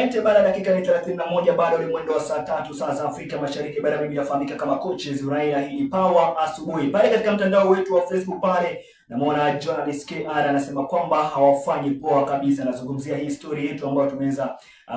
Asante. Baada ya dakika ni 31 bado ni mwendo wa saa 3 saa za Afrika Mashariki. Baada mimi nafahamika kama Coaches Uraia, hii ni Power Asubuhi. Pale katika mtandao wetu wa Facebook pale namuona journalist KR anasema kwamba hawafanyi poa kabisa. Nazungumzia hii story yetu ambayo tumeweza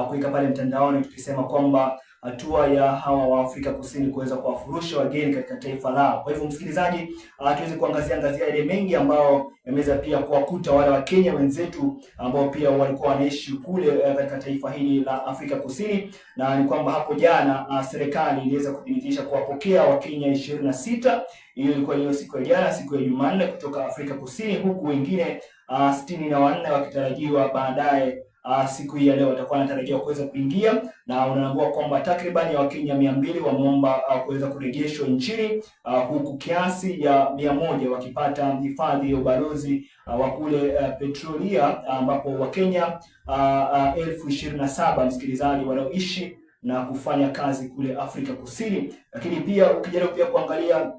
kuweka pale mtandaoni tukisema kwamba hatua ya hawa wa Afrika Kusini kuweza kuwafurusha wageni katika taifa lao. Kwa hivyo msikilizaji, tuweze kuangazia ile mengi ambao yameweza pia kuwakuta wale wa Kenya wenzetu ambao pia walikuwa wanaishi kule katika taifa hili la Afrika Kusini, na ni kwamba hapo jana serikali iliweza kudhibitisha kuwapokea Wakenya 26. Hiyo ilikuwa hiyo siku ya jana, siku ya Jumanne, kutoka Afrika Kusini, huku wengine 64 wakitarajiwa baadaye siku hii ya leo watakuwa wanatarajiwa kuweza kuingia, na unaambiwa kwamba takriban ya Wakenya 200 wameomba kuweza kurejeshwa nchini, huku kiasi ya 100 wakipata hifadhi ya ubalozi wa kule Petrolia, ambapo Wakenya 27,000 msikilizaji wanaoishi na kufanya kazi kule Afrika Kusini. Lakini pia ukijaribu pia kuangalia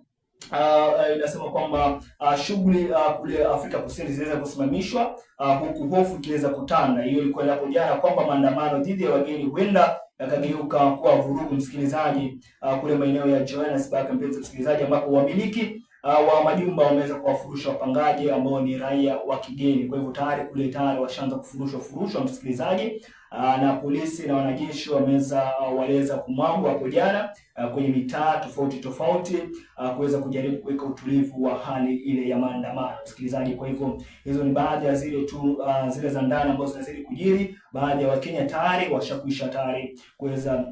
inasema kwamba shughuli kule Afrika Kusini zinaweza kusimamishwa, huku hofu ikiweza kutanda. Hiyo ilikuwa hapo jana kwamba maandamano dhidi ya wageni huenda yakageuka kuwa vurugu msikilizaji, kule maeneo ya Johannesburg, mpenzi msikilizaji, ambapo wamiliki wa majumba wameweza kuwafurusha wapangaji ambao ni raia wa kigeni. Kwa hivyo tayari washaanza kufurushwa msikilizaji, na polisi na wanajeshi waliweza kumwagwa hapo jana kwenye mitaa tofauti kuweza kujaribu kuweka utulivu wa hali ile ya maandamano msikilizaji. Kwa hivyo hizo ni baadhi ya zile za ndani ambazo zinazidi kujiri. Baadhi ya Wakenya tayari washakwisha kuweza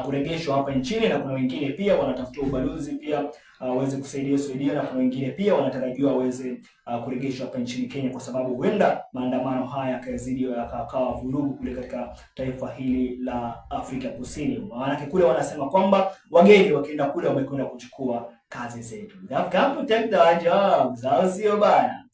kurejeshwa hapa nchini, na kuna wengine pia wanatafuta ubalozi pia waweze kusaidia, na kuna wengine pia wanatarajiwa waweze kurejeshwa hapa nchini Kenya, kwa sababu huenda maandamano haya yakazidi yakawa vurugu kule katika taifa hili la Afrika Kusini. Maana kule wanasema kwamba wageni wakienda kule wamekwenda kuchukua kazi zetu. They have come to take the jobs, au sio bana?